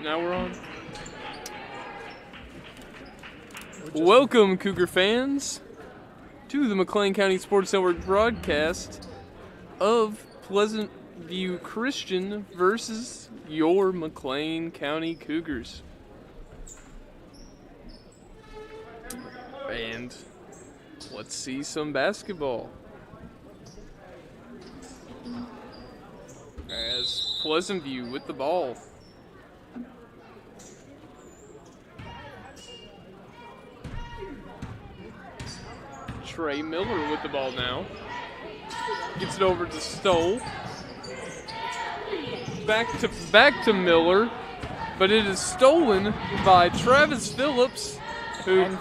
Now we're on. Welcome, Cougar fans, to the McLean County Sports Network broadcast of Pleasant View Christian versus your McLean County Cougars. And let's see some basketball. As Pleasant View with the ball. Trey Miller with the ball now. Gets it over to Stoll. Back to Miller, but it is stolen by Travis Phillips, who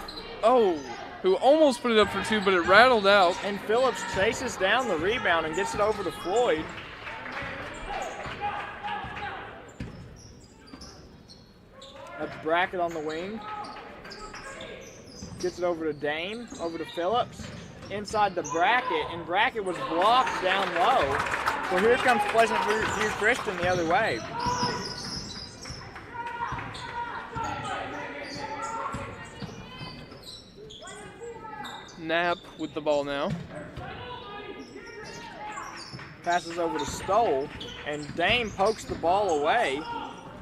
almost put it up for two, but it rattled out. And Phillips chases down the rebound and gets it over to Floyd. That's Brackett on the wing. Gets it over to Dame, over to Phillips. Inside the Brackett, and Brackett was blocked down low. So here comes Pleasant View Christian the other way. Knapp with the ball now. Passes over to Stoll, and Dame pokes the ball away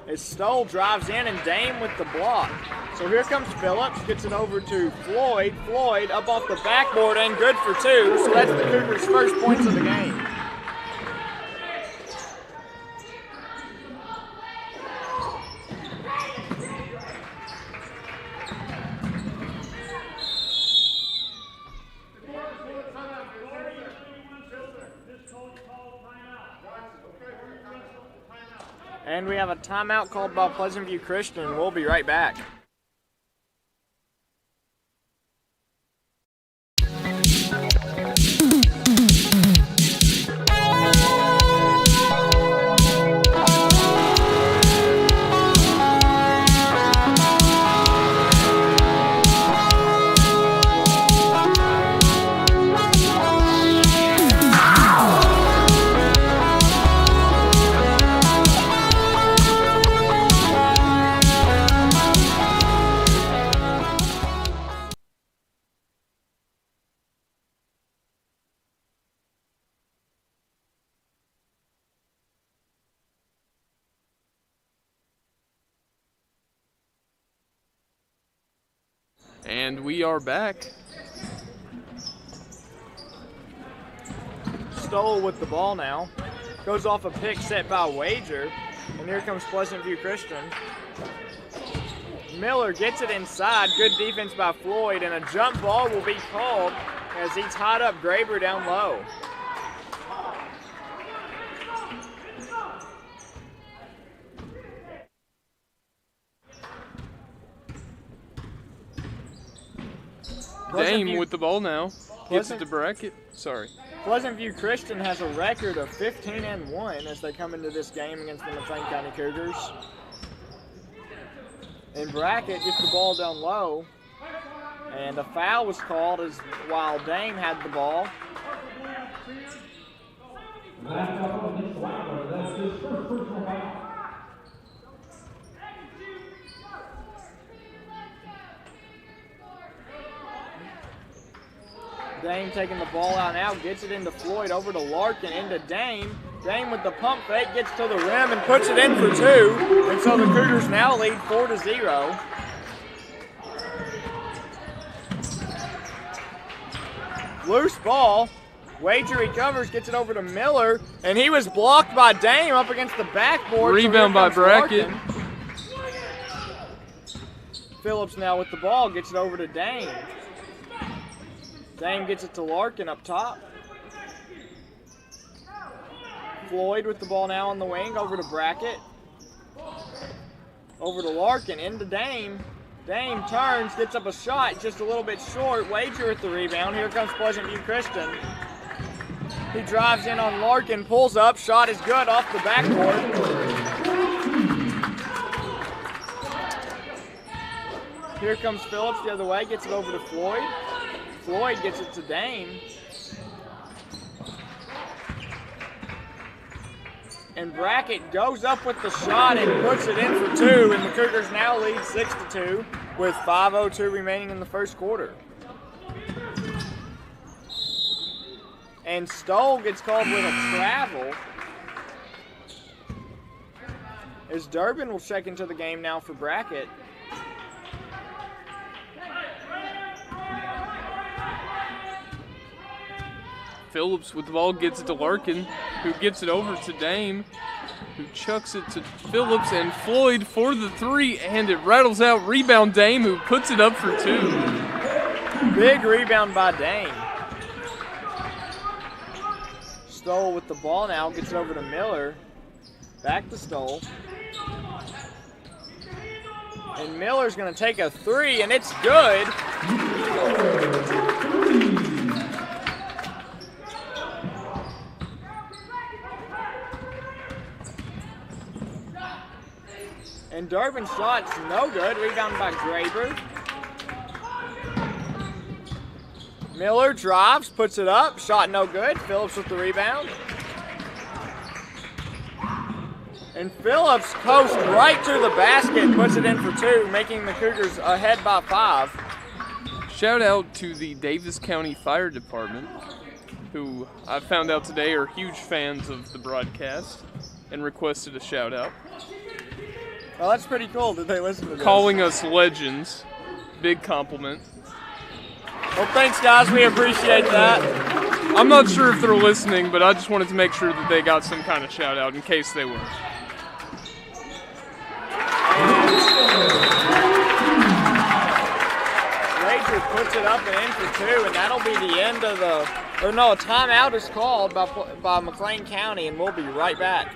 as Stoll drives in and Dame with the block. So here comes Phillips, gets it over to Floyd. Floyd up off the backboard and good for two. So that's the Cougars' first points of the game. And we have a timeout called by Pleasant View Christian. We'll be right back. And we are back. Stoll with the ball now. Goes off a pick set by Wager. And here comes Pleasant View Christian. Miller gets it inside. Good defense by Floyd. And a jump ball will be called as he tied up Graber down low. Dame with the ball now. Gets it to Brackett. Sorry. Pleasant View Christian has a record of 15-1 as they come into this game against the McLean County Cougars. And Brackett gets the ball down low. And a foul was called while Dame had the ball. Dame taking the ball out now, gets it into Floyd, over to Larkin, into Dame. Dame with the pump fake, gets to the rim and puts it in for two. And so the Cougars now lead 4-0. Loose ball. Wager recovers, gets it over to Miller, and he was blocked by Dame up against the backboard. Rebound by Brackett. Larkin. Phillips now with the ball, gets it over to Dame. Dame gets it to Larkin up top. Floyd with the ball now on the wing, over to Brackett. Over to Larkin, into Dame. Dame turns, gets up a shot, just a little bit short. Wager with the rebound. Here comes Pleasant View Christian. He drives in on Larkin, pulls up, shot is good off the backboard. Here comes Phillips the other way, gets it over to Floyd. Floyd gets it to Dame. And Brackett goes up with the shot and puts it in for two, and the Cougars now lead 6-2 with 5:02 remaining in the first quarter. And Stoll gets called with a travel. As Durbin will check into the game now for Brackett. Phillips with the ball gets it to Larkin, who gets it over to Dame, who chucks it to Phillips, and Floyd for the three, and it rattles out. Rebound Dame, who puts it up for two. Big rebound by Dame. Stoll with the ball now, gets it over to Miller. Back to Stoll. And Miller's going to take a three, and it's good. And Durbin's shot's no good. Rebound by Graber. Miller drives, puts it up. Shot no good. Phillips with the rebound. And Phillips coasts right to the basket, puts it in for two, making the Cougars ahead by 5. Shout out to the Davis County Fire Department, who I found out today are huge fans of the broadcast and requested a shout out. Well, that's pretty cool that they listen to this. Calling us legends. Big compliment. Well, thanks, guys. We appreciate that. I'm not sure if they're listening, but I just wanted to make sure that they got some kind of shout out in case they were. Rager puts it up and in for two, and that'll be the end of the... Or no, a timeout is called by McLean County, and we'll be right back.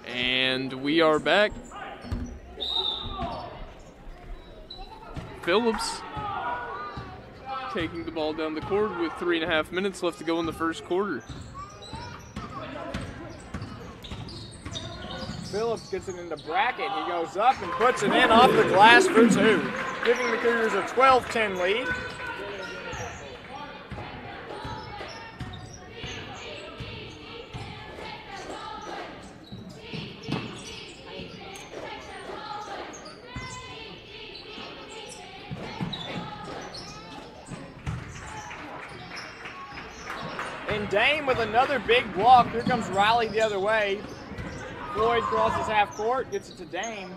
And we are back. Phillips taking the ball down the court with 3.5 minutes left to go in the first quarter. Phillips gets it into Brackett. He goes up and puts it in off the glass for two, giving the Cougars a 12-10 lead. And Dame with another big block. Here comes Riley the other way. Floyd crosses half court, gets it to Dame.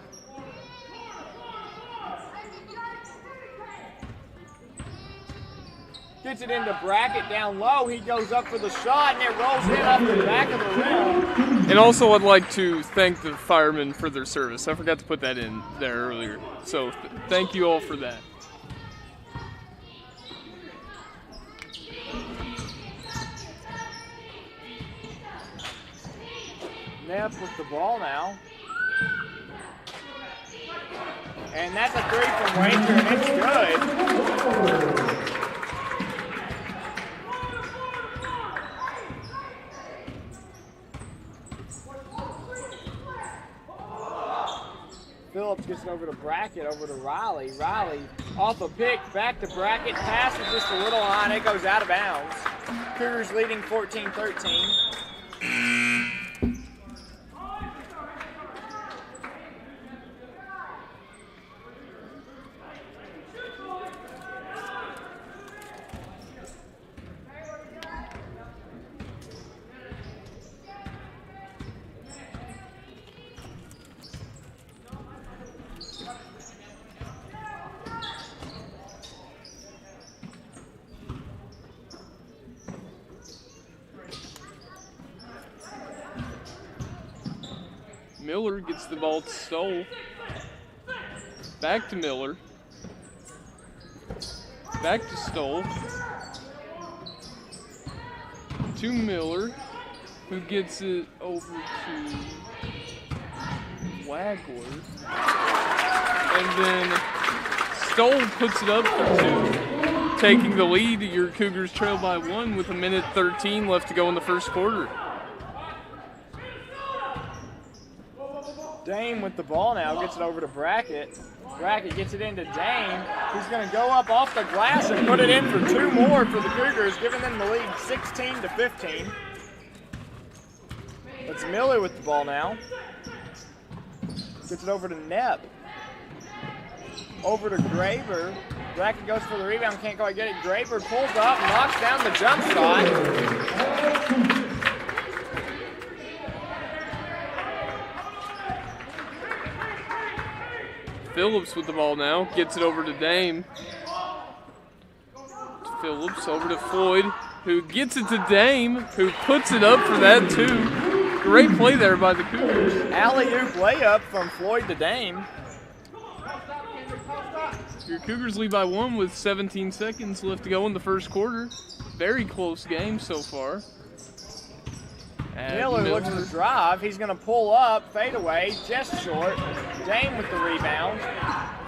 Gets it into Brackett down low. He goes up for the shot, and it rolls in off the back of the rim. And also, I'd like to thank the firemen for their service. I forgot to put that in there earlier. So thank you all for that. Neff with the ball now. And that's a three from Wager, and it's good. Phillips gets it over to Brackett, over to Riley. Riley off a pick, back to Brackett, passes just a little on, it goes out of bounds. Cougars leading 14-13. Miller, gets the ball to Stoll. Back to Miller. Back to Stoll. To Miller, who gets it over to Wagler. And then Stoll puts it up for 2, taking the lead. Your Cougars trail by 1 with 1:13 left to go in the first quarter. Dame with the ball now, gets it over to Brackett. Brackett gets it into Dame. He's going to go up off the glass and put it in for 2 more for the Cougars, giving them the lead 16-15. It's Miller with the ball now. Gets it over to Knepp. Over to Graber. Brackett goes for the rebound, can't quite get it. Graber pulls up, knocks down the jump shot. Phillips with the ball now, gets it over to Dame. Phillips over to Floyd, who gets it to Dame, who puts it up for that 2. Great play there by the Cougars. Alley-oop layup from Floyd to Dame. Your Cougars lead by 1 with 17 seconds left to go in the first quarter. Very close game so far. Miller looks to drive. He's going to pull up, fade away, just short. Dame with the rebound.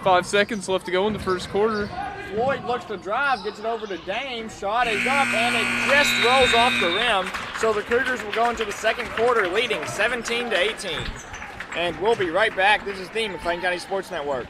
5 seconds left to go in the first quarter. Floyd looks to drive, gets it over to Dame. Shot is up, and it just rolls off the rim. So the Cougars will go into the second quarter leading 17-18. And we'll be right back. This is the McLean County Sports Network.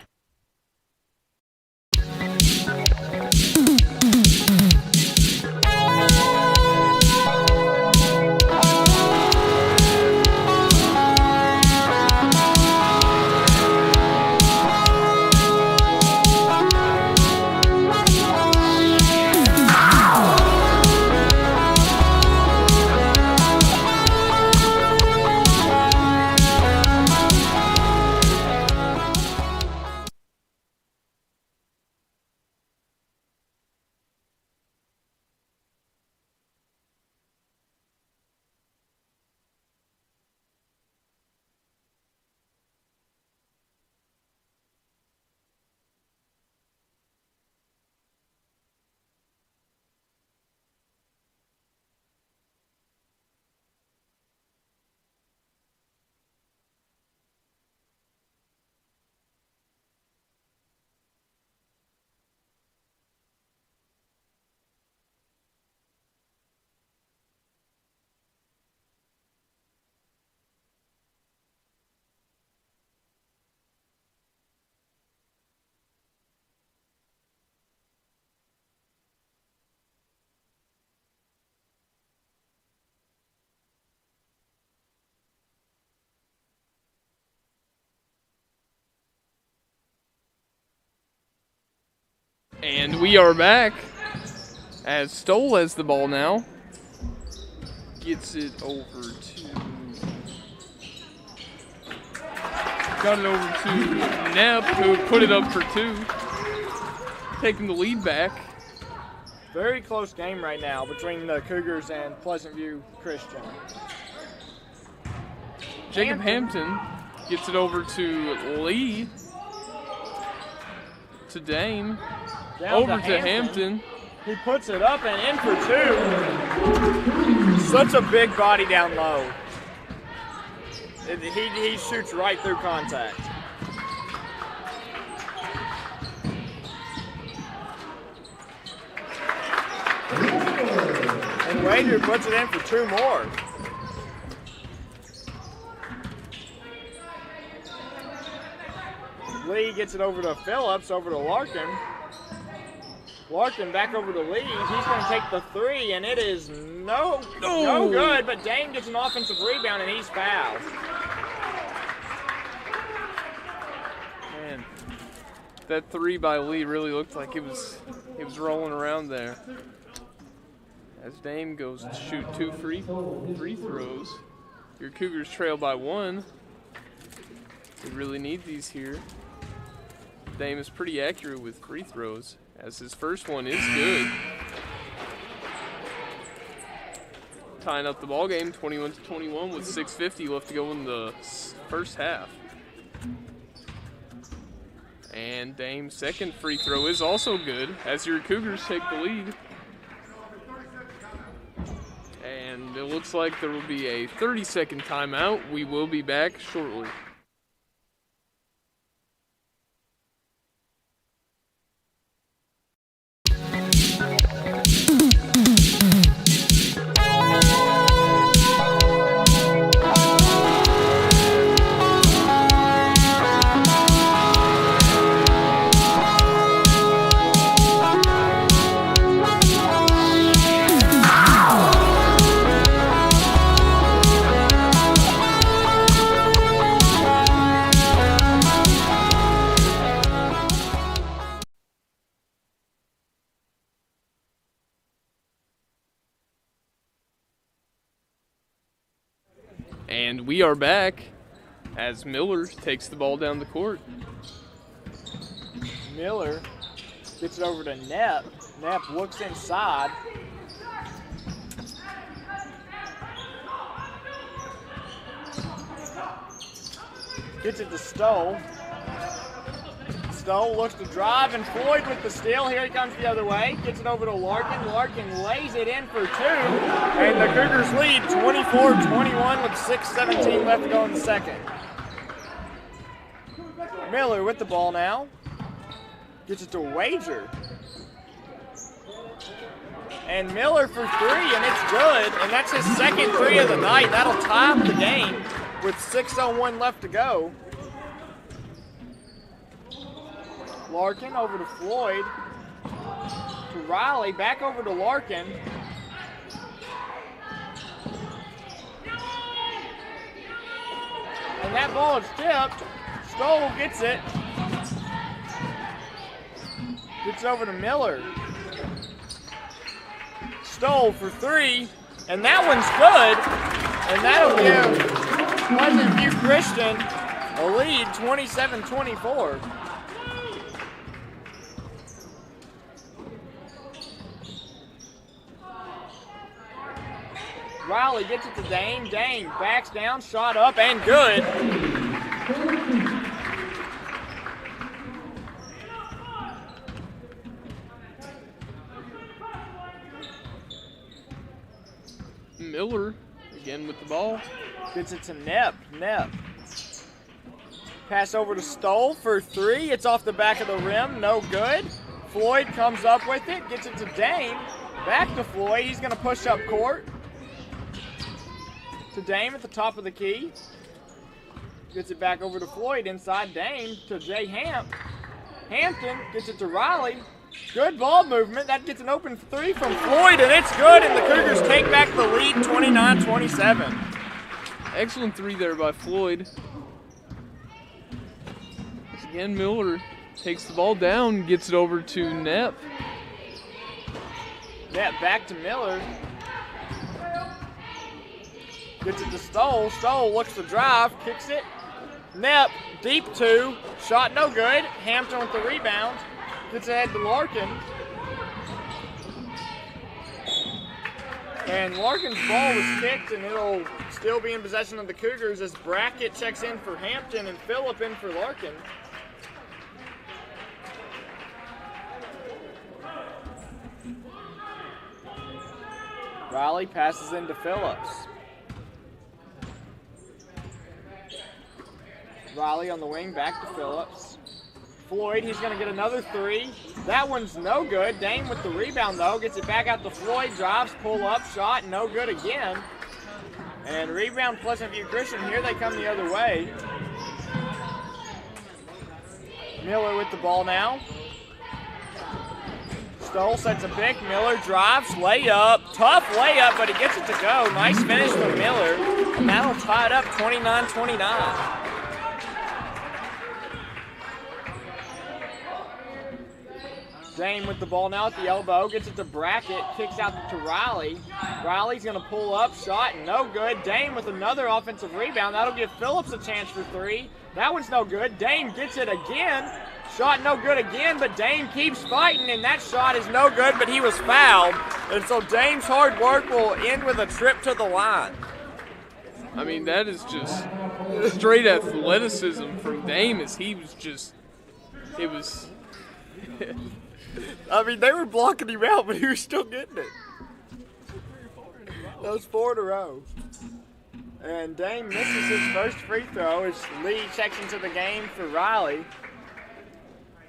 And we are back as Stoll has the ball now. Gets it over to... Got it over to Knepp, who put it up for 2. Taking the lead back. Very close game right now between the Cougars and Pleasant View Christian. Jacob Hampton gets it over to Lee. To Dame. Over to Hampton. He puts it up and in for 2. Such a big body down low. He shoots right through contact. And Wader puts it in for 2 more. Lee gets it over to Phillips, over to Larkin. Larkin back over to Lee. He's going to take the 3, and it is no good, but Dame gets an offensive rebound, and he's fouled. Man, that 3 by Lee really looked like it was rolling around there. As Dame goes to shoot 2 free throws. Your Cougars trail by 1. They really need these here. Dame is pretty accurate with free throws, as his first one is good. tying up the ball game 21-21 with 6:50 left to go in the first half. And Dame's second free throw is also good as your Cougars take the lead. And it looks like there will be a 30-second timeout. We will be back shortly. And we are back as Miller takes the ball down the court. Miller gets it over to Knapp. Knapp looks inside. Gets it to Stoll. Stoll looks to drive, and Floyd with the steal. Here he comes the other way. Gets it over to Larkin. Larkin lays it in for two. And the Cougars lead 24-21 with 6:17 left to go in the second. Miller with the ball now. Gets it to Wager. And Miller for three, and it's good. And that's his second three of the night. That'll tie up the game with 6:01 left to go. Larkin over to Floyd, to Riley, back over to Larkin. And that ball is tipped. Stoll gets it. Gets it over to Miller. Stoll for three, and that one's good. And that'll give Pleasant View Christian a lead, 27-24. Riley gets it to Dane. Dane backs down, shot up, and good. Miller again with the ball. Gets it to Knapp. Knapp. Pass over to Stoll for three. It's off the back of the rim. No good. Floyd comes up with it. Gets it to Dane. Back to Floyd. He's going to push up court. To Dame at the top of the key. Gets it back over to Floyd inside Dame to Jay Hamp. Hampton gets it to Riley. Good ball movement. That gets an open three from Floyd, and it's good, and the Cougars take back the lead 29-27. Excellent three there by Floyd. Again, Miller takes the ball down, gets it over to Knapp. Knapp back to Miller. Gets it to Stoll. Stoll looks to drive, kicks it. Knapp, deep two. Shot no good. Hampton with the rebound. Gets ahead to Larkin. And Larkin's ball was kicked, and it'll still be in possession of the Cougars as Brackett checks in for Hampton and Phillip in for Larkin. Riley passes into Phillips. Riley on the wing, back to Phillips. Floyd, he's going to get another three. That one's no good. Dame with the rebound, though. Gets it back out to Floyd. Drives, pull up, shot, no good again. And rebound Pleasant View Christian. Here they come the other way. Miller with the ball now. Stoll sets a pick. Miller drives, layup. Tough layup, but he gets it to go. Nice finish from Miller. And that'll tie it up 29-29. Dame with the ball now at the elbow, gets it to Brackett, kicks out to Riley. Riley's going to pull up, shot, no good. Dame with another offensive rebound. That'll give Phillips a chance for three. That one's no good. Dame gets it again. Shot no good again, but Dame keeps fighting, and that shot is no good, but he was fouled. And so Dame's hard work will end with a trip to the line. I mean, that is just straight athleticism from Dame as he was just, it was... I mean, they were blocking him out, but he was still getting it. That was 4 in a row. And Dame misses his first free throw as Lee checks into the game for Riley.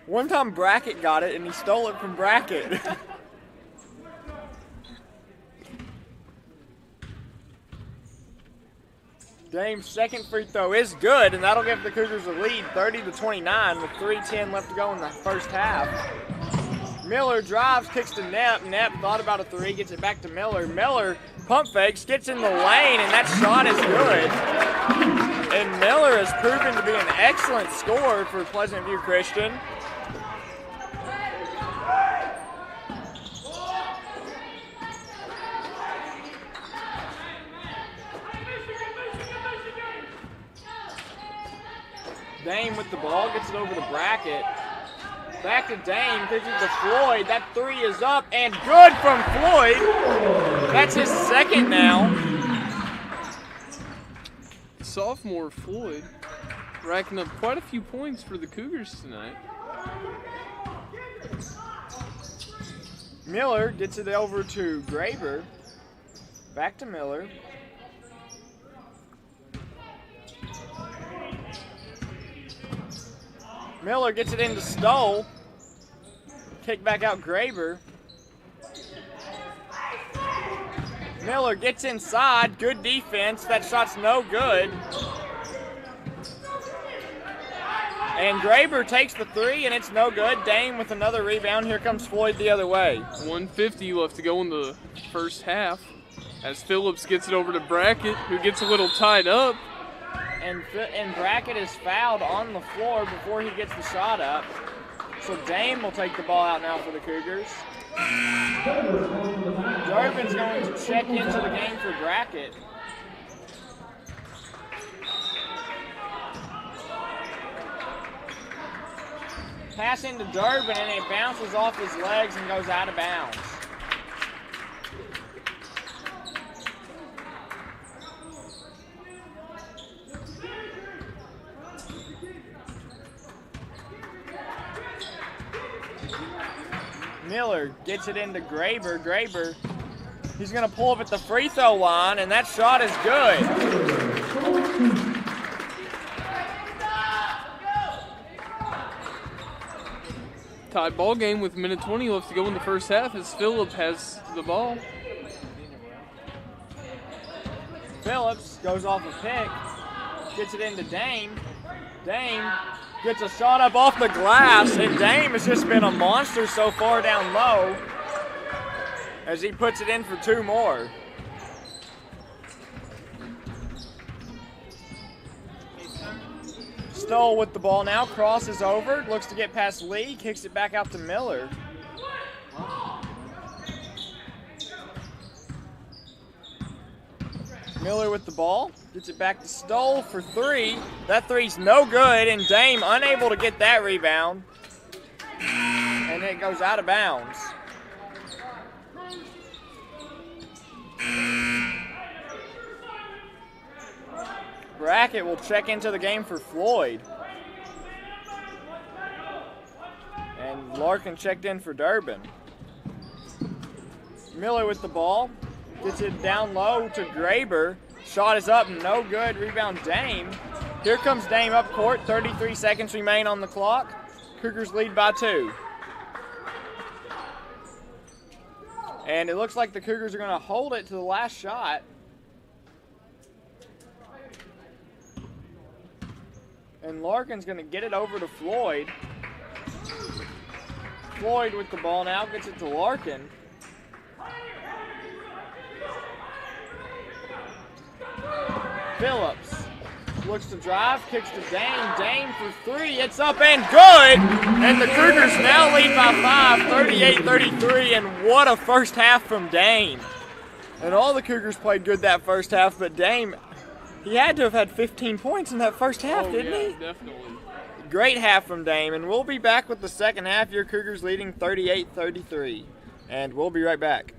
One time Brackett got it, and he stole it from Brackett. Dame's second free throw is good, and that'll give the Cougars a lead, 30-29, with 3:10 left to go in the first half. Miller drives, kicks to Knapp. Knapp thought about a three, gets it back to Miller. Miller pump fakes, gets in the lane, and that shot is good. And Miller has proven to be an excellent scorer for Pleasant View Christian. Dame with the ball, gets it over to Brackett. Back to Dame, kicks it to Floyd. That three is up and good from Floyd. That's his second now. Sophomore Floyd racking up quite a few points for the Cougars tonight. Miller gets it over to Graber. Back to Miller. Miller gets it into Stoll. Kick back out Graber. Miller gets inside. Good defense. That shot's no good. And Graber takes the three, and it's no good. Dame with another rebound. Here comes Floyd the other way. 1:50 left to go in the first half as Phillips gets it over to Brackett, who gets a little tied up. And Brackett is fouled on the floor before he gets the shot up. So Dame will take the ball out now for the Cougars. Durbin's going to check into the game for Brackett. Pass into Durbin, and it bounces off his legs and goes out of bounds. Miller gets it into Graber. Graber, he's going to pull up at the free throw line, and that shot is good. Tied ball game with 1:20 left to go in the first half as Phillips has the ball. Phillips goes off a pick, gets it into Dame. Dame gets a shot up off the glass, and Dame has just been a monster so far down low as he puts it in for two more. Stoll with the ball now, crosses over, looks to get past Lee, kicks it back out to Miller. Miller with the ball, gets it back to Stoll for three. That three's no good, and Dame unable to get that rebound. And it goes out of bounds. Brackett will check into the game for Floyd. And Larkin checked in for Durbin. Miller with the ball. Gets it down low to Graber. Shot is up, no good. Rebound Dame. Here comes Dame up court. 33 seconds remain on the clock. Cougars lead by 2. And it looks like the Cougars are going to hold it to the last shot. And Larkin's going to get it over to Floyd. Floyd with the ball now, gets it to Larkin. Phillips looks to drive, kicks to Dame. Dame for three, it's up and good! And the Cougars now lead by 5, 38-33, and what a first half from Dame. And all the Cougars played good that first half, but Dame, he had to have had 15 points in that first half, didn't he? Definitely. Great half from Dame, and we'll be back with the second half. Your Cougars leading 38-33, and we'll be right back.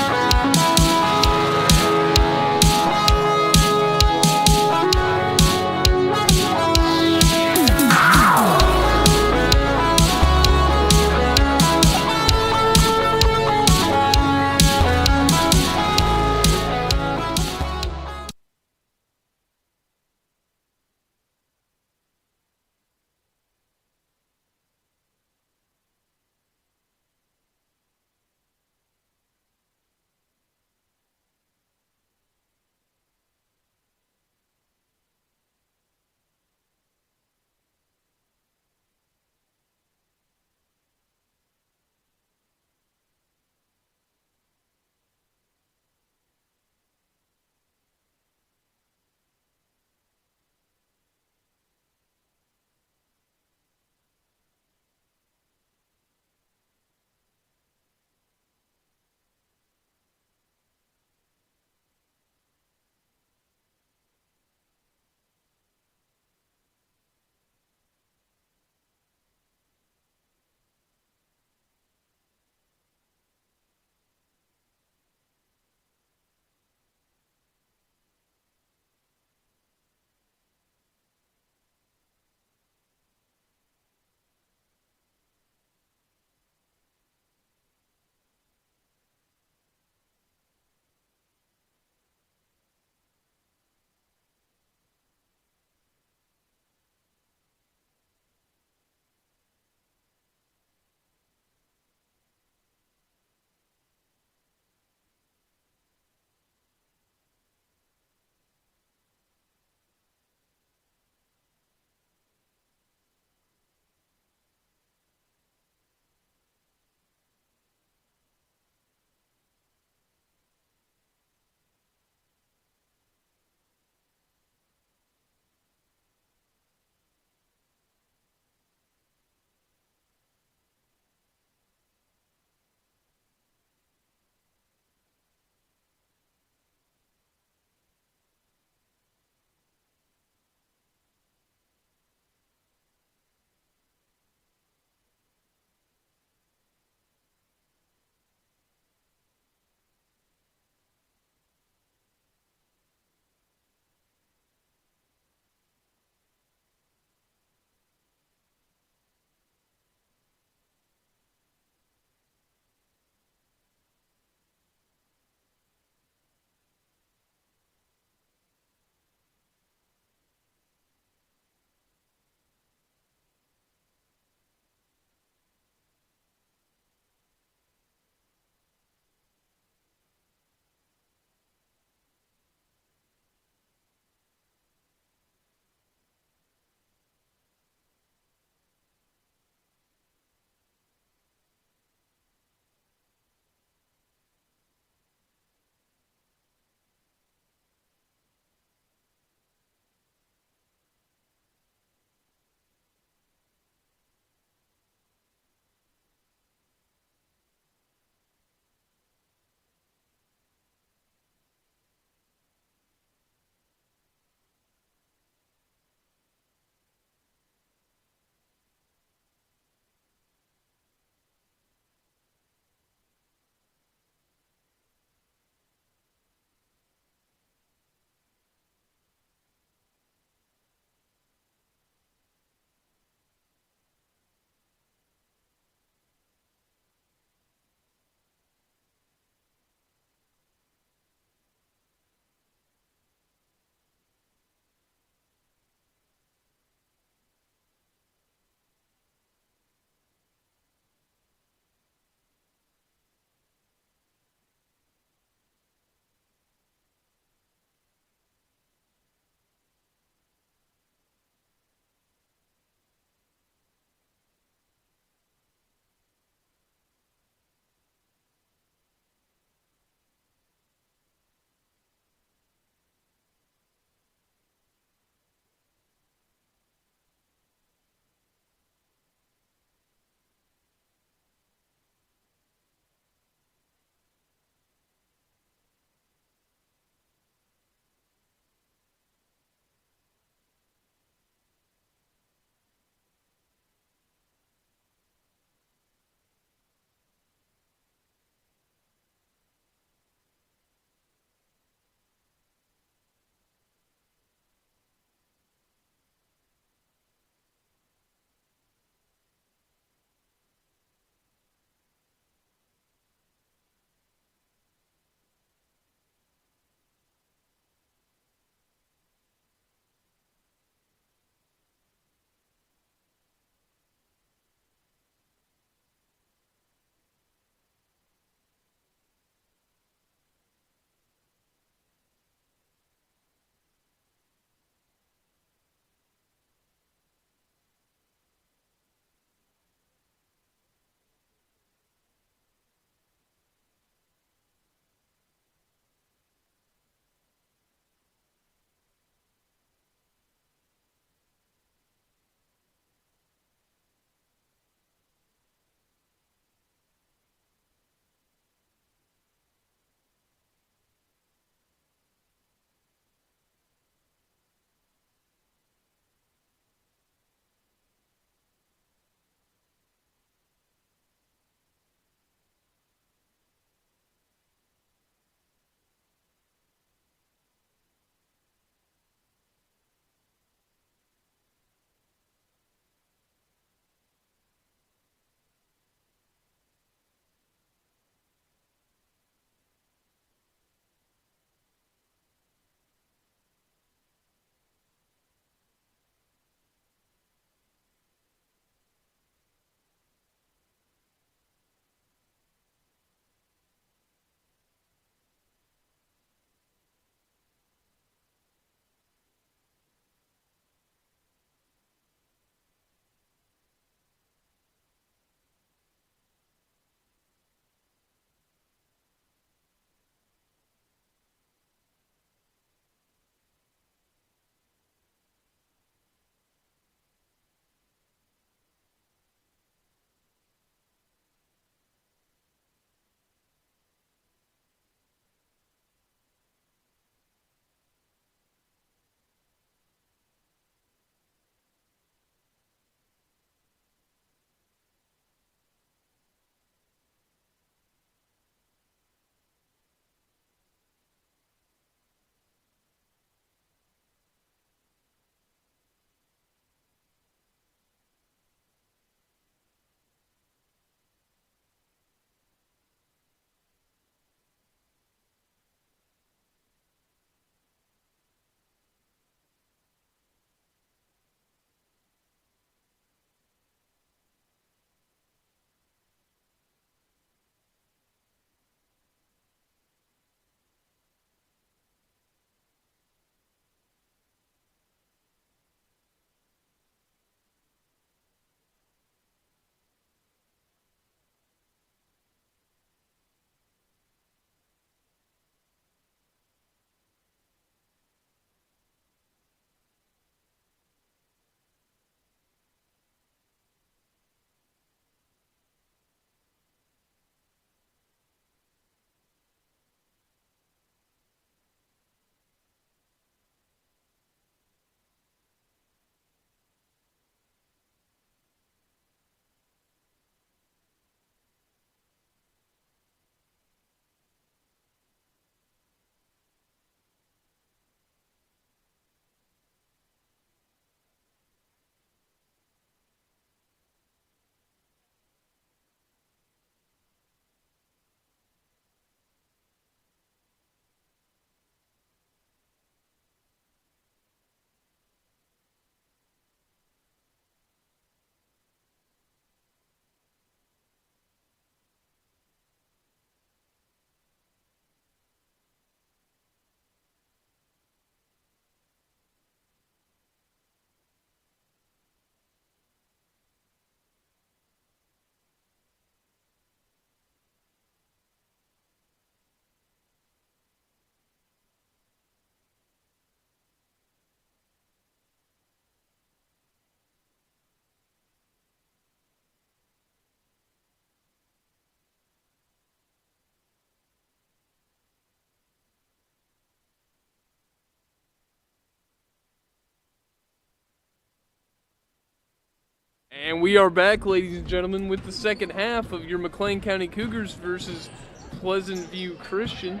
And we are back, ladies and gentlemen, with the second half of your McLean County Cougars versus Pleasant View Christian.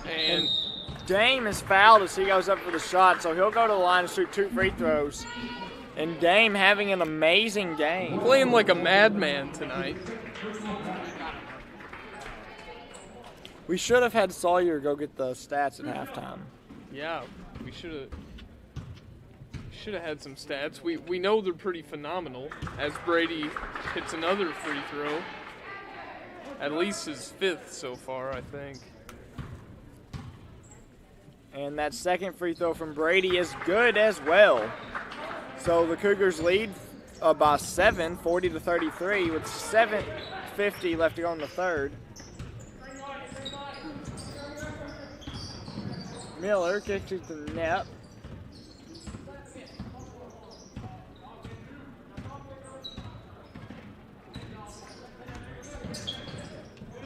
And Dame is fouled as he goes up for the shot, so he'll go to the line and shoot 2 free throws. And Dame having an amazing game. Playing like a madman tonight. We should have had Sawyer go get the stats at halftime. Yeah, we should have had some stats. We know they're pretty phenomenal, as Brady hits another free throw. At least his 5th so far, I think. And that second free throw from Brady is good as well. So the Cougars lead by 7, 40-33, with 7:50 left to go in the third. Miller kicks it to the net.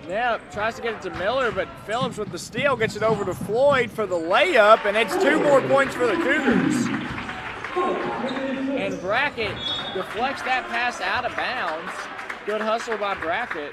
Knapp tries to get it to Miller, but Phillips with the steal gets it over to Floyd for the layup, and it's 2 more points for the Cougars. And Brackett deflects that pass out of bounds. Good hustle by Brackett.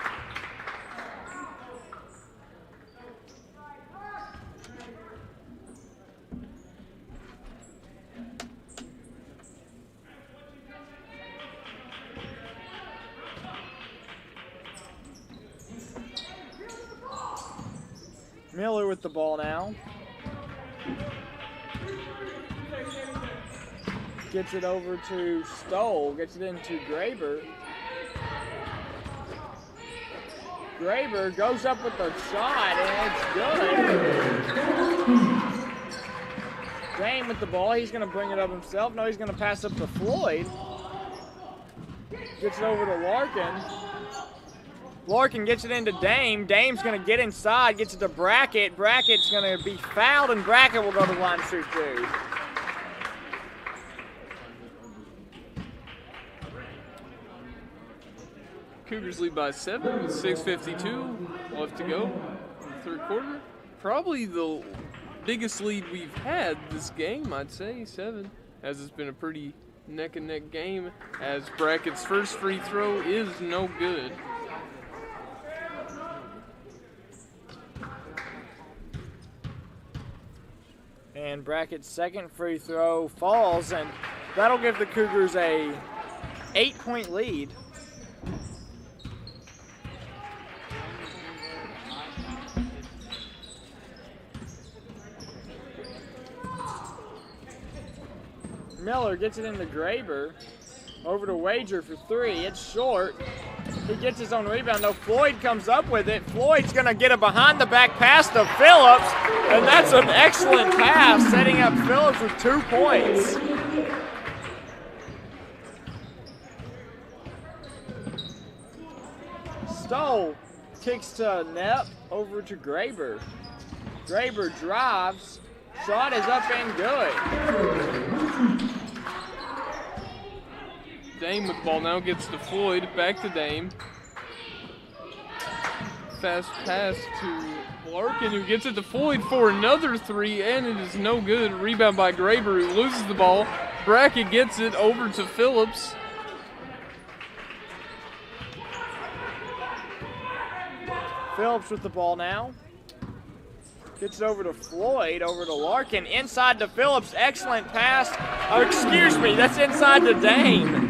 Miller with the ball now. Gets it over to Stoll, gets it into Graber. Graber goes up with the shot, and it's good. Dame with the ball, he's gonna bring it up himself. No, he's gonna pass up to Floyd. Gets it over to Larkin. Larkin gets it into Dame. Dame's going to get inside, gets it to Brackett. Brackett's going to be fouled, and Brackett will go to the line to shoot 2. Cougars lead by 7 with 6:52 left to go in the third quarter. Probably the biggest lead we've had this game, I'd say, 7, as it's been a pretty neck-and-neck game, as Brackett's first free throw is no good. And Brackett's second free throw falls, and that'll give the Cougars a 8-point lead. Miller gets it into Graber. Over to Wager for 3. It's short. He gets his own rebound. No, Floyd comes up with it. Floyd's going to get a behind-the-back pass to Phillips, and that's an excellent pass, setting up Phillips with 2 points. Stoll kicks to Knapp, over to Graber. Graber drives. Shot is up and good. Dame with the ball now, gets to Floyd, back to Dame. Fast pass to Larkin, who gets it to Floyd for another 3, and it is no good. Rebound by Graber, who loses the ball. Brackett gets it over to Phillips. Phillips with the ball now. Gets it over to Floyd, over to Larkin, inside to Phillips. Excellent pass. Oh, excuse me, that's inside to Dame.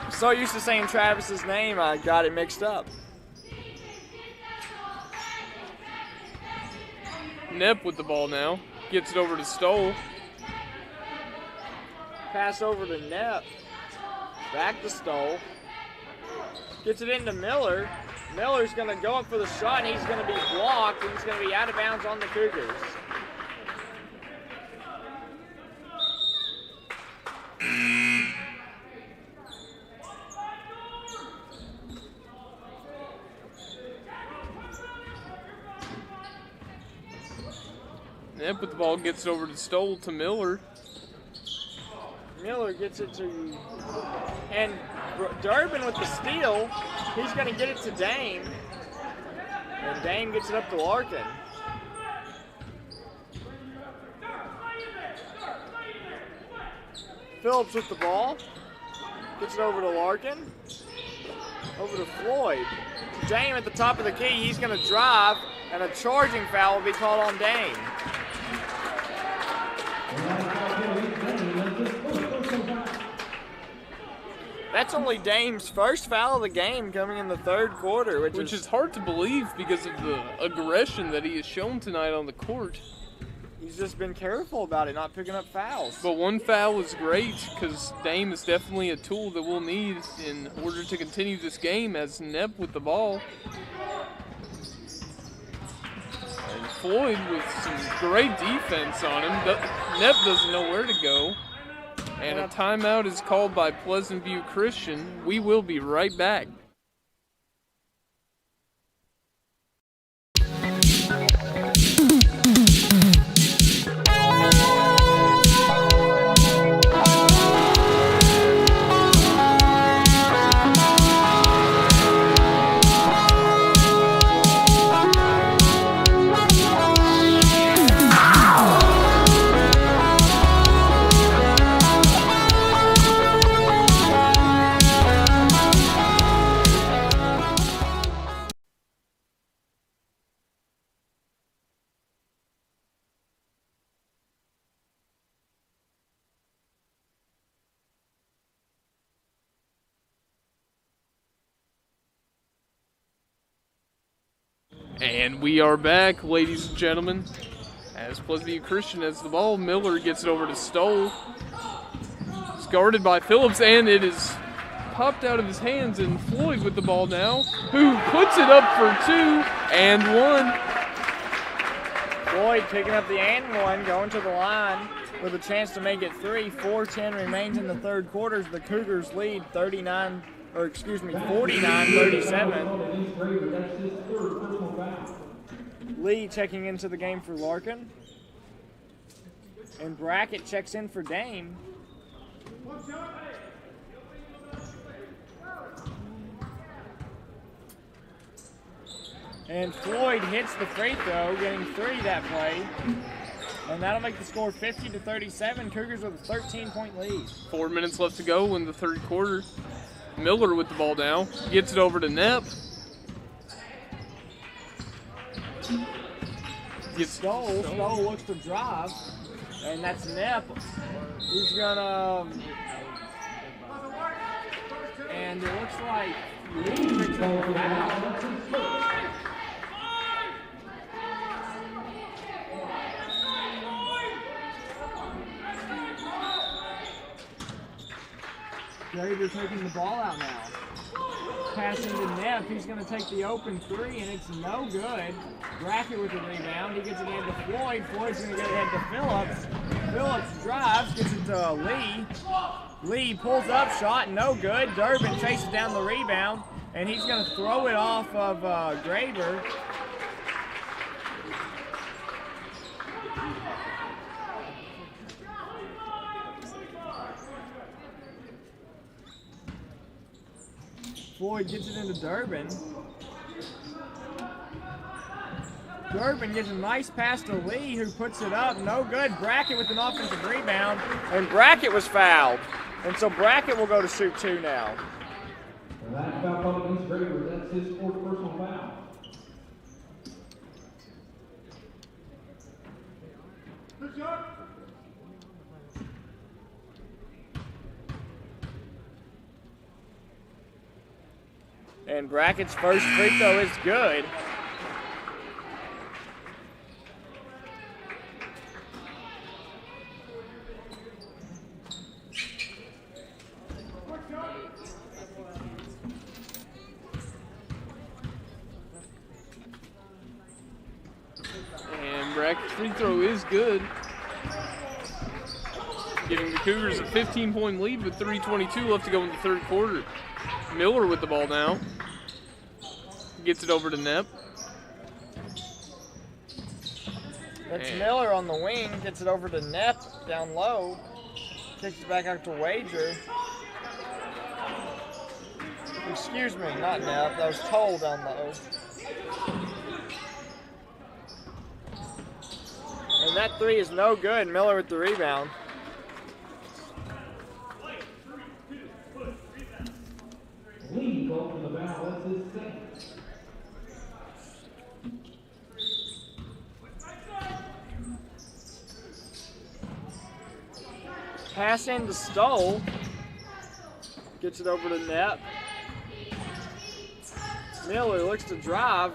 So used to saying Travis's name, I got it mixed up. Knapp with the ball now. Gets it over to Stoll. Pass over to Knapp. Back to Stoll. Gets it into Miller. Miller's going to go up for the shot, and he's going to be blocked, and he's going to be out of bounds on the Cougars. Knapp with the ball, gets it over to Stoll to Miller. Miller gets it to, and Durbin with the steal. He's going to get it to Dame, and Dame gets it up to Larkin. Phillips with the ball. Gets it over to Larkin. Over to Floyd. Dame at the top of the key. He's going to drive, and a charging foul will be called on Dame. That's only Dame's first foul of the game coming in the third quarter. Which is hard to believe because of the aggression that he has shown tonight on the court. He's just been careful about it, not picking up fouls. But one foul is great because Dame is definitely a tool that we'll need in order to continue this game as Nepp with the ball. And Floyd with some great defense on him. Nepp doesn't know where to go. And a timeout is called by Pleasant View Christian. We will be right back. And we are back, ladies and gentlemen, as Pleasant View Christian has the ball. Miller gets it over to Stoll. It's guarded by Phillips, and it is popped out of his hands, and Floyd with the ball now, who puts it up for 2 and 1. Floyd picking up the and one, going to the line with a chance to make it 3. 4:10 remains in the third quarter. The Cougars lead 49-37. Lee checking into the game for Larkin. And Brackett checks in for Dame. And Floyd hits the free throw, getting 3 that play. And that'll make the score 50-37. Cougars with a 13-point lead. 4 minutes left to go in the third quarter. Miller with the ball now. Gets it over to Nepp. Stoll looks to drive. And that's Nepp. He's gonna... And it looks like Lee picks up a foul. Graver taking the ball out now. Passing to Neff. He's going to take the open 3, and it's no good. Brackett with the rebound. He gets it into Floyd. Floyd's going to get it into Phillips. Phillips drives, gets it to Lee. Lee pulls up, shot, no good. Durbin chases down the rebound, and he's going to throw it off of Graver. Floyd gets it into Durbin. Durbin gets a nice pass to Lee, who puts it up. No good. Brackett with an offensive rebound. And Brackett was fouled. And so Brackett will go to shoot 2 now. And that foul called against Graver. That's his 4th personal foul. Good shot. And Brackett's first free throw is good. And Brackett's free throw is good, giving the Cougars a 15-point lead with 3:22 left to go in the third quarter. Miller with the ball now. Gets it over to Nepp. That's Miller on the wing. Gets it over to Nepp down low. Kicks it back out to Wager. Excuse me, not Nepp. That was Toll down low. And that 3 is no good. Miller with the rebound. Pass into Stoll. Gets it over to Nepp. Miller looks to drive.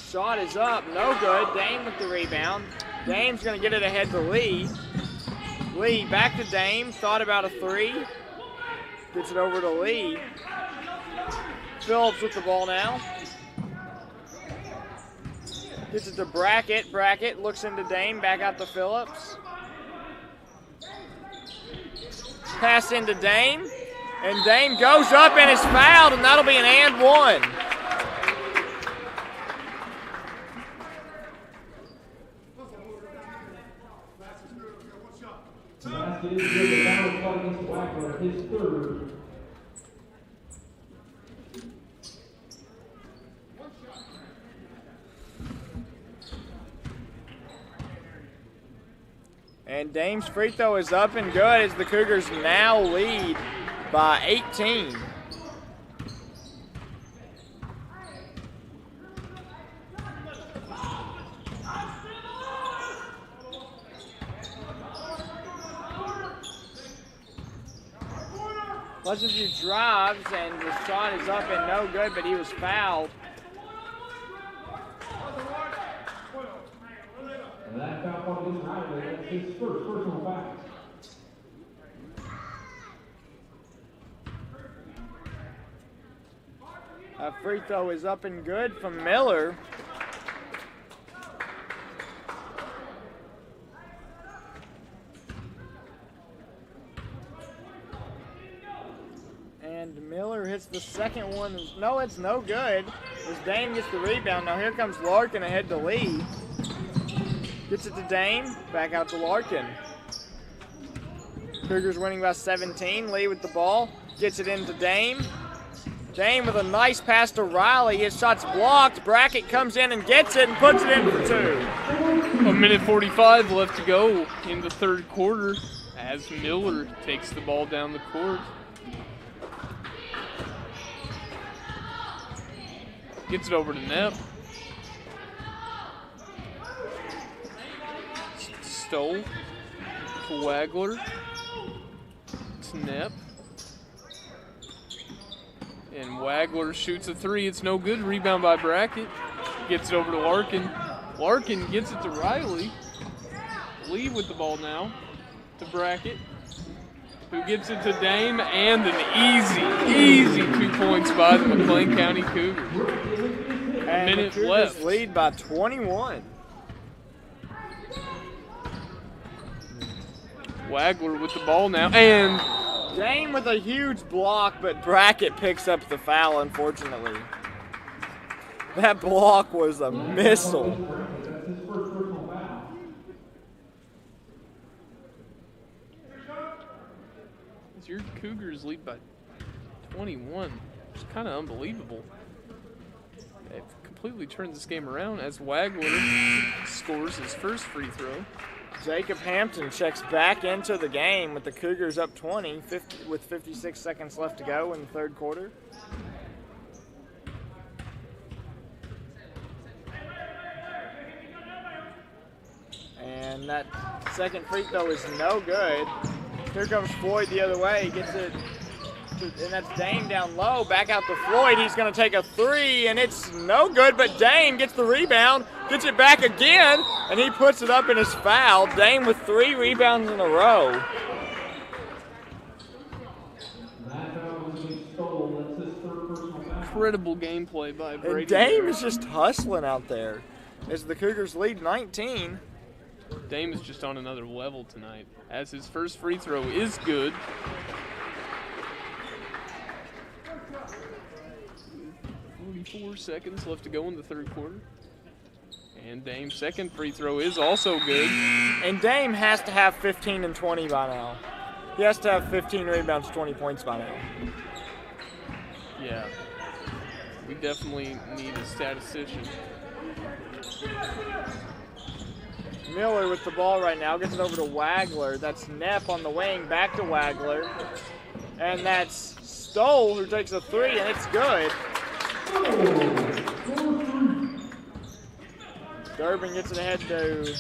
Shot is up, no good. Dame with the rebound. Dame's gonna get it ahead to Lee. Lee back to Dame, thought about a three. Gets it over to Lee. Phillips with the ball now. Gets it to Brackett. Brackett looks into Dame, back out to Phillips. Pass into Dame. And Dame goes up and is fouled, and that'll be an and one. Basket is good. The foul shot against Wackler, his third. And Dame's free throw is up and good as the Cougars now lead by 18. Pleasantview drives and the shot is up and no good, but he was fouled. And that foul called against Riley. That's his first personal foul. A free throw is up and good from Miller. And Miller hits the second one. No, it's no good. As Dame gets the rebound. Now here comes Larkin ahead to Lee. Gets it to Dame. Back out to Larkin. Cougars winning by 17. Lee with the ball. Gets it into Dame. Dame with a nice pass to Riley. His shot's blocked. Brackett comes in and gets it and puts it in for two. 1:45 left to go in the third quarter as Miller takes the ball down the court. Gets it over to Nepp. Stoll to Wagler. To Nepp. And Wagler shoots a three. It's no good. Rebound by Brackett. Gets it over to Larkin. Larkin gets it to Riley. Lee with the ball now to Brackett, who gives it to Dame, and an easy 2 points by the McLean County Cougars. And Minute the Cougars left. lead by 21. Wagler with the ball now, and Dame with a huge block, but Brackett picks up the foul, unfortunately. That block was a missile. That's his first personal foul. as your Cougars lead by 21. It's kind of unbelievable. They've completely turned this game around as Wagler scores his first free throw. Jacob Hampton checks back into the game with the Cougars up 20 with 56 seconds left to go in the third quarter. And that second free throw is no good. Here comes Floyd the other way, gets it, and that's Dame down low. Back out to Floyd. He's going to take a three, and it's no good, but Dame gets the rebound, gets it back again, and he puts it up and is fouled. Dame with 3 rebounds in a row. Incredible gameplay by Brady. And Dame is just hustling out there as the Cougars lead 19. Dame is just on another level tonight as his first free throw is good. .44 seconds left to go in the third quarter. And Dame's second free throw is also good. And Dame has to have 15 and 20 by now. He has to have 15 rebounds, 20 points by now. Yeah. We definitely need a statistician. Miller with the ball right now, gets it over to Wagler. That's Nepp on the wing, back to Wagler. And that's Stoll who takes a three, and it's good. Durbin gets it ahead to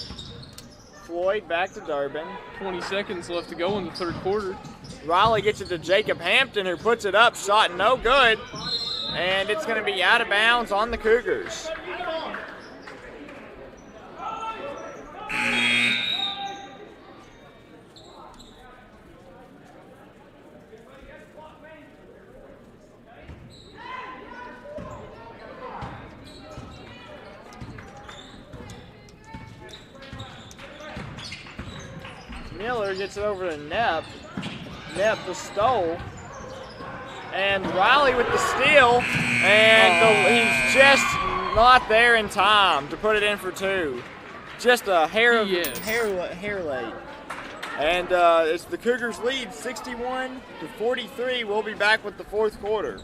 Floyd back to Durbin. 20 seconds left to go in the third quarter. Riley gets it to Jacob Hampton, who puts it up. Shot no good. And it's going to be out of bounds on the Cougars. Miller gets it over to Nepp. Nepp to Stoll. And Riley with the steal. And he's just not there in time to put it in for two. Just a hair late. And it's the Cougars lead 61-43. We'll be back with the fourth quarter.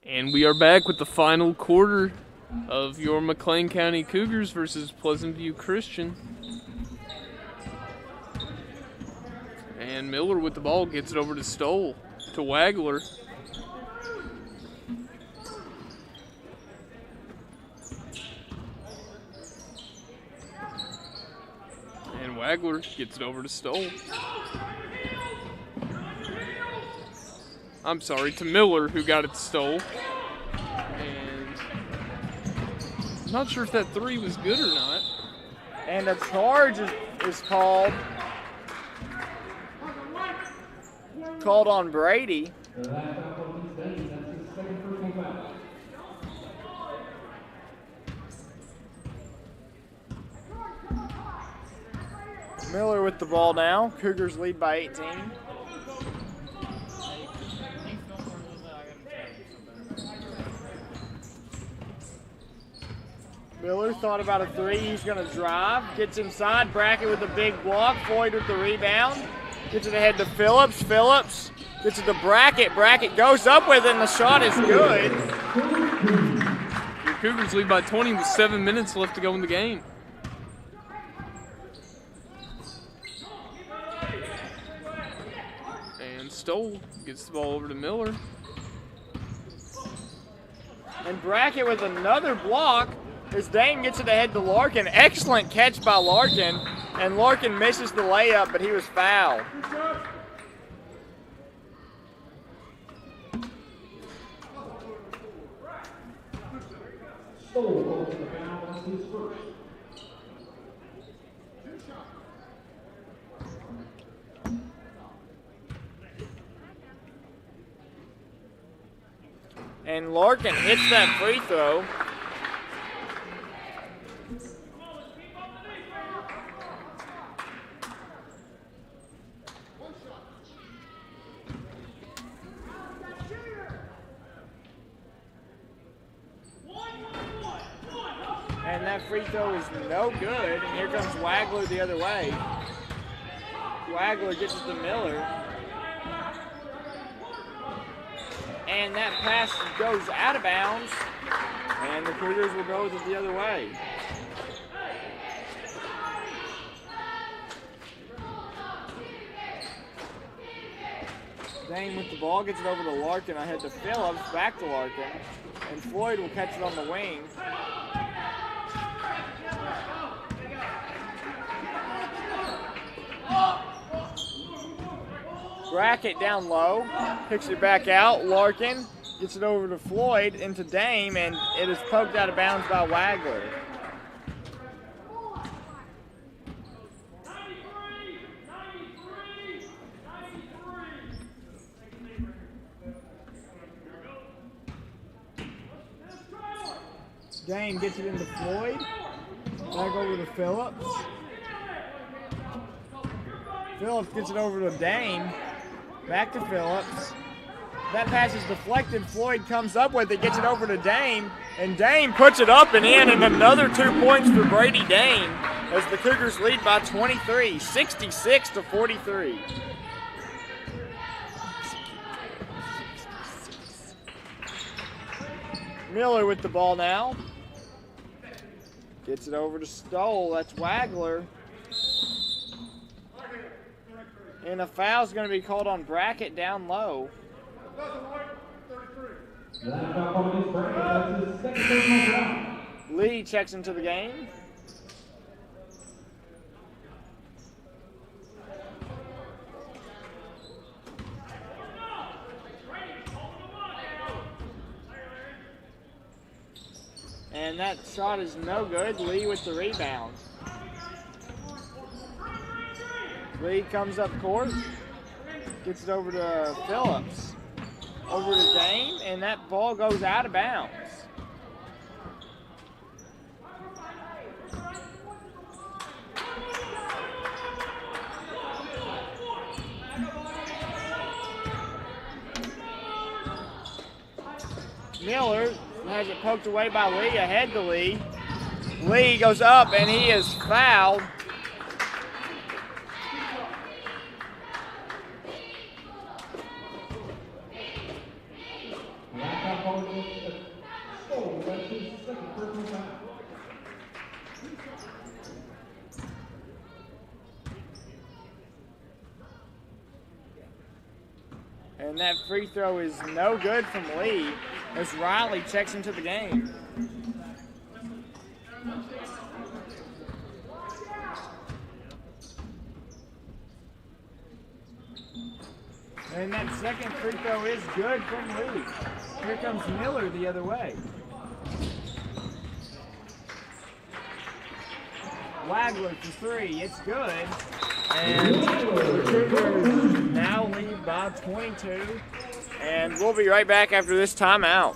And we are back with the final quarter of your McLean County Cougars versus Pleasant View Christian. And Miller with the ball gets it over to Stoll, to Wagler. And Wagler gets it over to Stoll. I'm sorry, to Miller, who got it stole. And I'm not sure if that three was good or not. And a charge is called on Brady. Miller with the ball now. Cougars lead by 18. Miller thought about a three. He's going to drive. Gets inside. Brackett with a big block. Floyd with the rebound. Gets it ahead to Phillips. Phillips gets it to Brackett. Brackett goes up with it, and the shot is good. Your Cougars lead by 20 with 7 minutes left to go in the game. And Stoll gets the ball over to Miller. And Brackett with another block. As Dane gets it ahead to Larkin. Excellent catch by Larkin. And Larkin misses the layup, but he was fouled. And Larkin hits that free throw. And that free throw is no good. And here comes Wagler the other way. Wagler gets it to Miller. And that pass goes out of bounds. And the Cougars will go with it the other way. Dane with the ball, gets it over to Larkin. Ahead to Phillips, back to Larkin. And Floyd will catch it on the wing. Brackett down low, picks it back out. Larkin gets it over to Floyd into Dame, and it is poked out of bounds by Wagler. Dame gets it into Floyd. Back over to Phillips. Phillips gets it over to Dame. Back to Phillips. That pass is deflected. Floyd comes up with it, gets it over to Dame, and Dame puts it up and in, and another 2 points for Brady Dame as the Cougars lead by 23, 66-43. Miller with the ball now. Gets it over to Stoll. That's Wagler. And a foul's going to be called on Brackett down low. Lee checks into the game. And that shot is no good. Lee with the rebound. Lee comes up court, gets it over to Phillips, over to Dame, and that ball goes out of bounds. Miller has it poked away by Lee, ahead to Lee. Lee goes up and he is fouled. And that free throw is no good from Lee as Riley checks into the game. And that second free throw is good from Lee. Here comes Miller the other way. Wagler for three, it's good. And the Cougars now lead by 22. And we'll be right back after this timeout.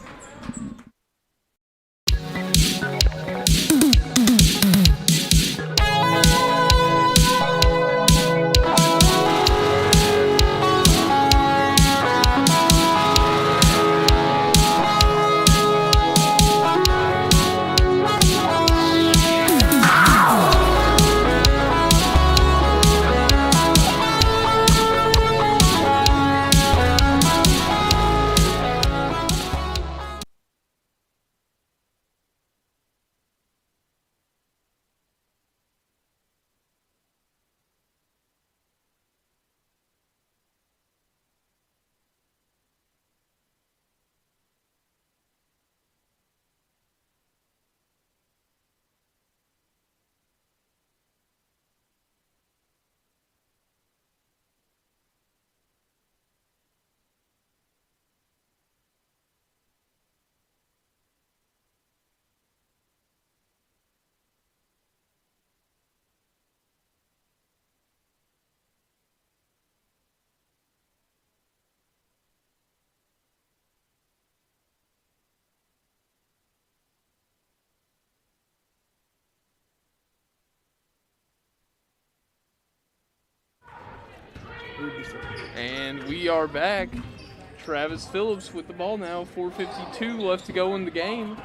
And we are back. Travis Phillips with the ball now. 4:52 left to go in the game.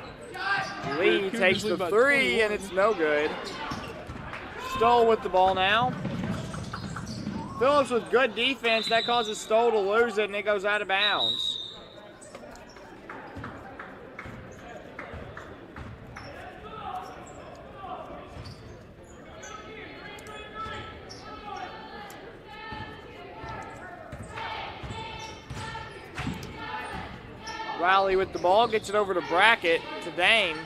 Lee takes the three, and it's no good. Stoll with the ball now. Phillips with good defense. That causes Stoll to lose it, and it goes out of bounds. Riley with the ball, gets it over to Brackett, to Dame.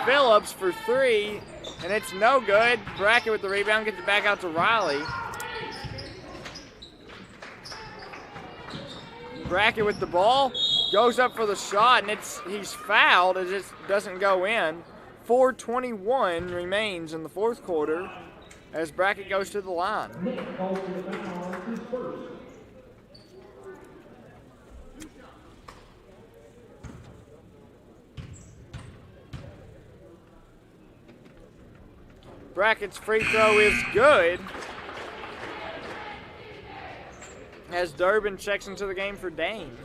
Phillips for three, and it's no good. Brackett with the rebound, gets it back out to Riley. Brackett with the ball, goes up for the shot, and he's fouled. It just doesn't go in. 4:21 remains in the fourth quarter as Brackett goes to the line. Nick calls for the foul. It's his first. Brackett's free throw is good as Durbin checks into the game for Dane.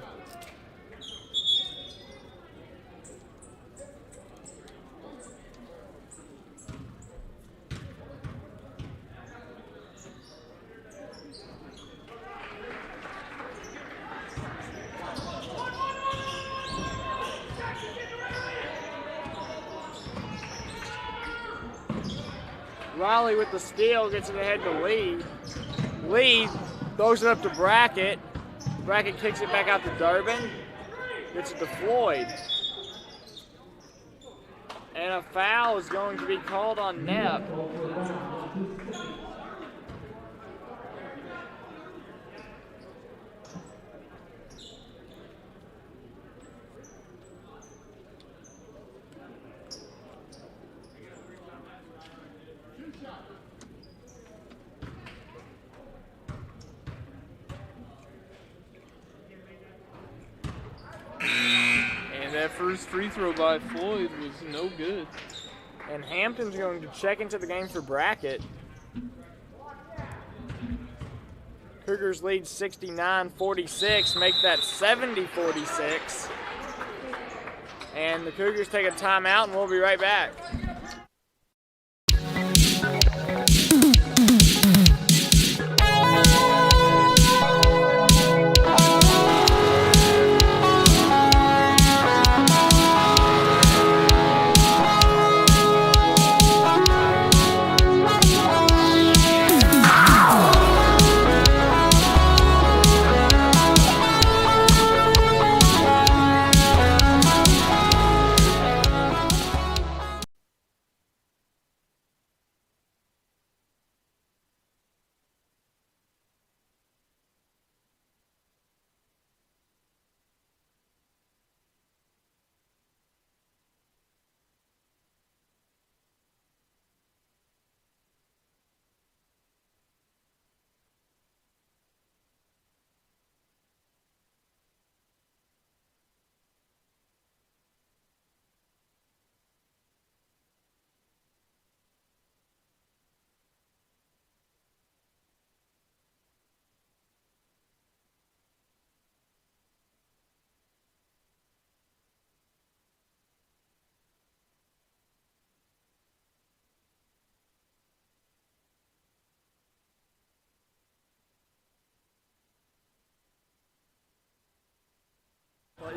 Riley with the steal gets it ahead to Lee. Lee throws it up to Brackett. Brackett kicks it back out to Durbin. Gets it to Floyd. And a foul is going to be called on Knepp. That first free throw by Floyd was no good. And Hampton's going to check into the game for Brackett. Cougars lead 69-46, make that 70-46. And the Cougars take a timeout, and we'll be right back.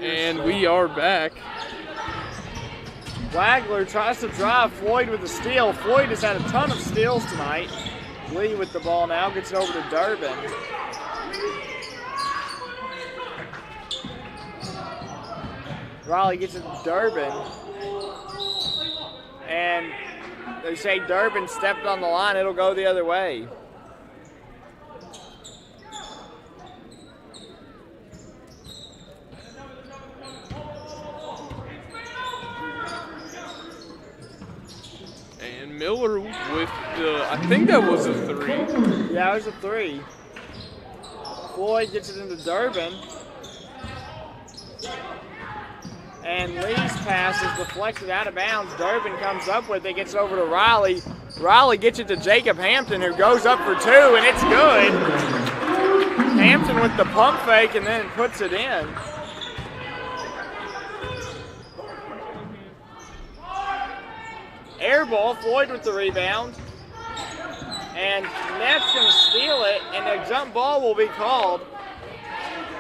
And we are back. Wagler tries to drive Floyd with the steal. Floyd has had a ton of steals tonight. Lee with the ball now, gets it over to Durbin. Riley gets it to Durbin. And they say Durbin stepped on the line, it'll go the other way. Miller with the, I think that was a three. Yeah, it was a three. Floyd gets it into Durbin. And Lee's pass is deflected out of bounds. Durbin comes up with it, gets it over to Riley. Riley gets it to Jacob Hampton, who goes up for two, and it's good. Hampton with the pump fake and then puts it in. Air ball, Floyd with the rebound. And Knepp's going to steal it, and a jump ball will be called.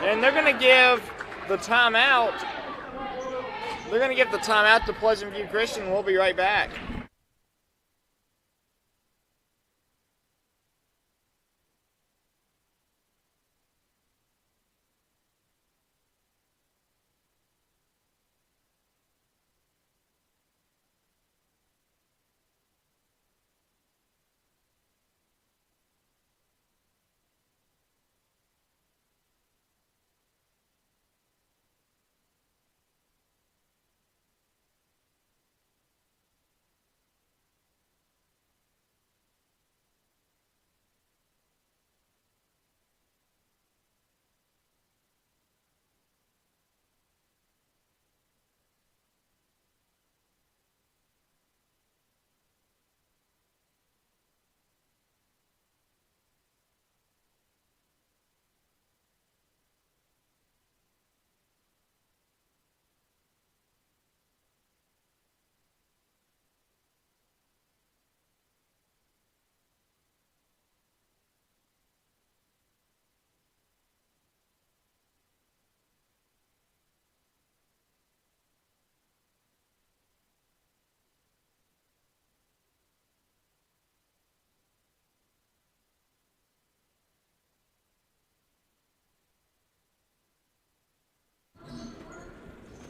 And they're going to give the timeout. They're going to give the timeout to Pleasant View Christian. We'll be right back.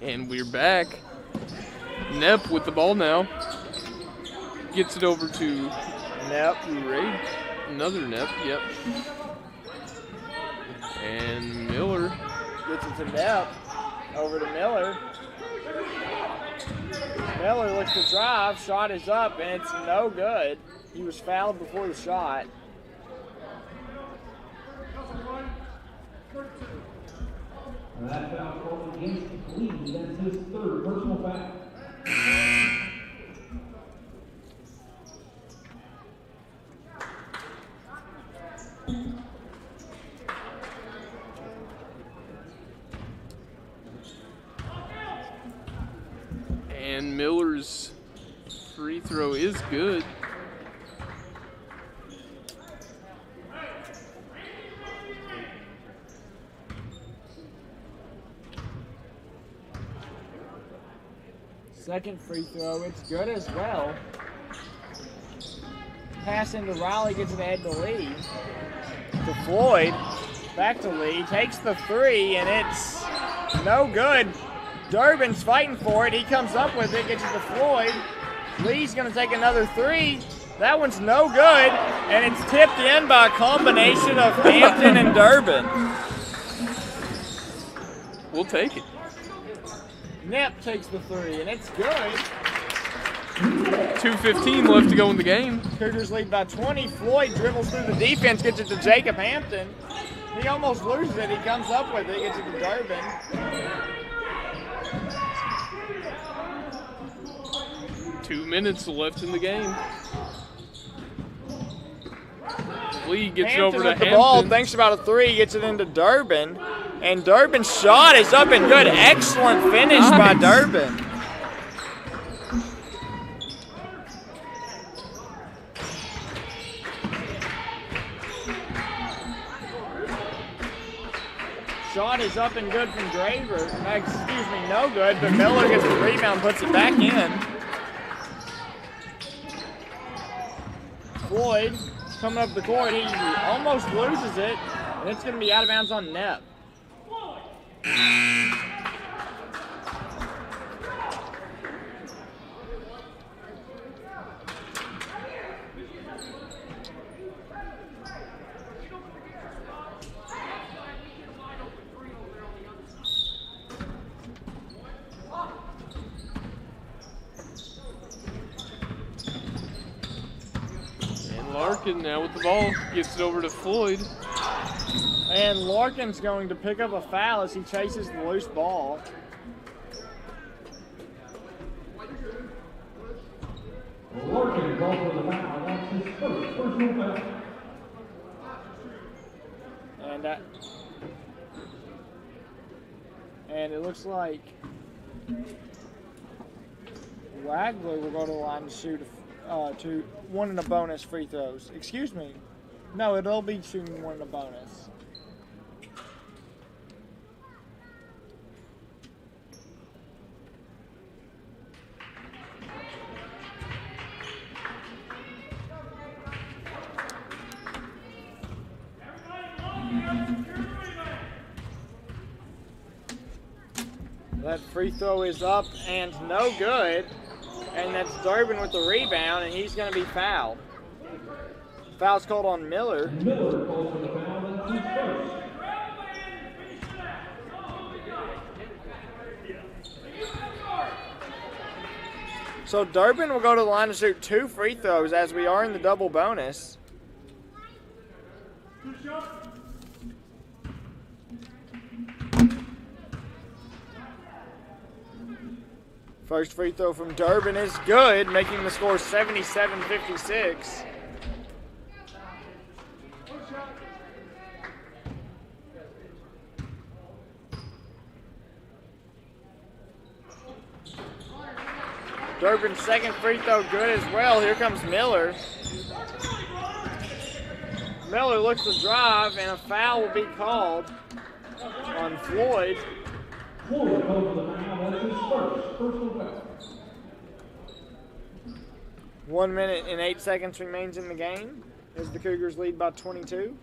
And we're back. Nepp with the ball now. Gets it over to Nepp. Ray. Another Nepp, yep. And Miller. Gets it to Nepp. Over to Miller. Miller looks to drive. Shot is up, and it's no good. He was fouled before the shot. That foul called against McLean. That's his third personal foul. And Miller's free throw is good. Second free throw, it's good as well. Pass into Riley, gets it ahead to Lee. To Floyd, back to Lee, takes the three, and it's no good. Durbin's fighting for it. He comes up with it, gets it to Floyd. Lee's going to take another three. That one's no good, and it's tipped in by a combination of Hampton and Durbin. We'll take it. Nepp takes the three, and it's good. 2:15 left to go in the game. Cougars lead by 20. Floyd dribbles through the defense, gets it to Jacob Hampton. He almost loses it. He comes up with it, gets it to Durbin. Two minutes left in the game. Lee gets it over to with the Hampton. ball, thinks about a three, gets it into Durbin. And Durbin's shot is up and good. Excellent finish by Durbin. Shot is up and good from Draver. Excuse me, no good, but Miller gets the rebound, puts it back in. Floyd coming up the court. He almost loses it, and it's going to be out of bounds on Nepp. Larkin now with the ball, gets it over to Floyd. And Larkin's going to pick up a foul as he chases the loose ball. Larkin called for the foul. That's his first personal foul. And it looks like Wagler will go to the line to shoot to one in a bonus free throws. Excuse me. No, it'll be shooting one in a bonus. That free throw is up and no good. And that's Durbin with the rebound, and he's going to be fouled. Foul's called on Miller. Miller calls for the foul. That's his first. So Durbin will go to the line to shoot 2 free throws as we are in the double bonus. First free throw from Durbin is good, making the score 77-56. Durbin's second free throw good as well. Here comes Miller. Miller looks to drive, and a foul will be called on Floyd. Floyd calls for the foul. That's his first personal foul. 1 minute and 8 seconds remains in the game as the Cougars lead by 22.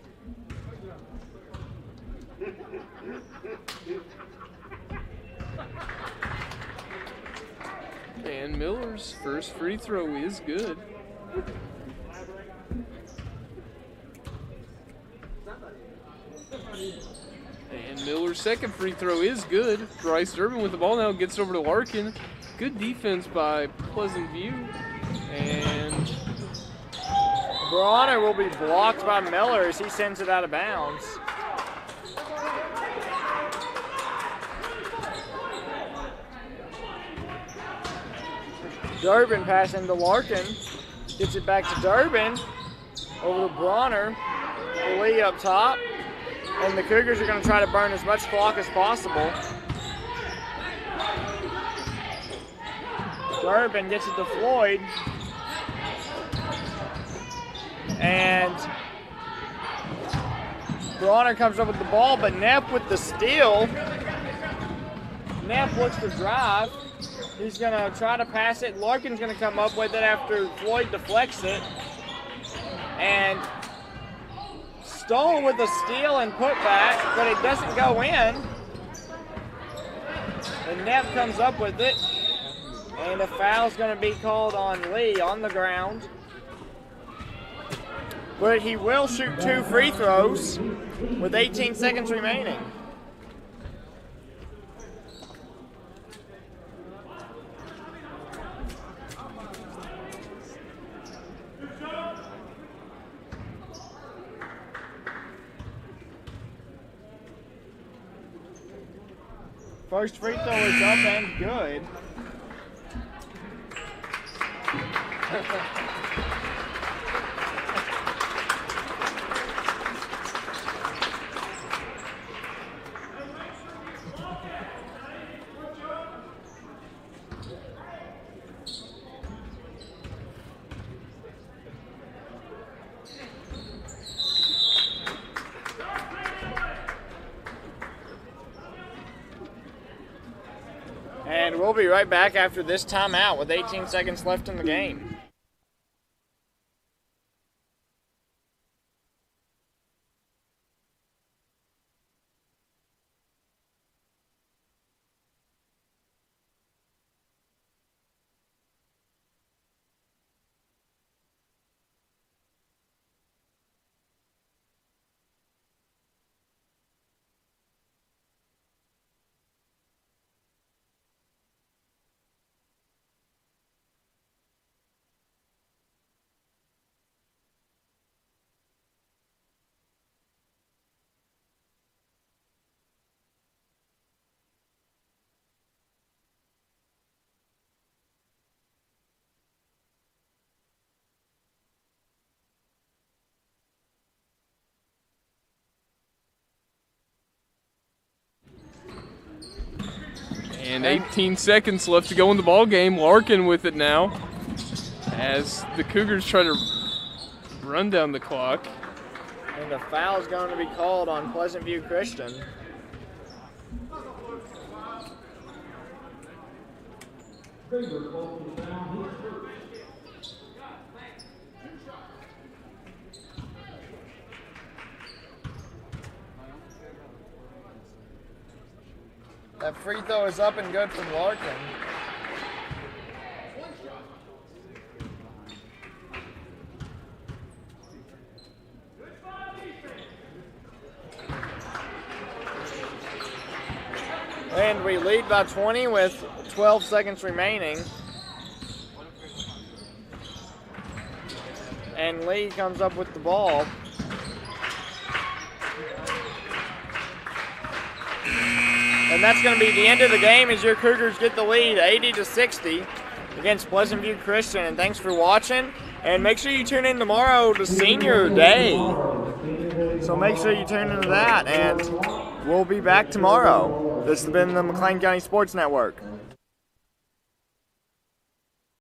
And Miller's first free throw is good. And Miller's second free throw is good. Bryce Durbin with the ball now, gets it over to Larkin. Good defense by Pleasant View. And Bronner will be blocked by Miller as he sends it out of bounds. Durbin passing to Larkin. Gets it back to Durbin. Over to Bronner. Lee up top. And the Cougars are going to try to burn as much clock as possible. Durbin gets it to Floyd. And Bronner comes up with the ball, but Nepp with the steal. Nepp looks to drive. He's going to try to pass it. Larkin's going to come up with it after Floyd deflects it. And Stoll with a steal and putback, but it doesn't go in. And Nepp comes up with it. And a foul's going to be called on Lee on the ground. But he will shoot 2 free throws with 18 seconds remaining. First free throw is up and good. And we'll be right back after this timeout with 18 seconds left in the game. And 18 seconds left to go in the ball game. Larkin with it now as the Cougars try to run down the clock. And a foul is going to be called on Pleasant View Christian. That free throw is up and good from Larkin. And we lead by 20 with 12 seconds remaining. And Lee comes up with the ball. And that's going to be the end of the game as your Cougars get the lead 80-60 against Pleasant View Christian. And thanks for watching. And make sure you tune in tomorrow to Senior Day. So make sure you tune into that. And we'll be back tomorrow. This has been the McLean County Sports Network.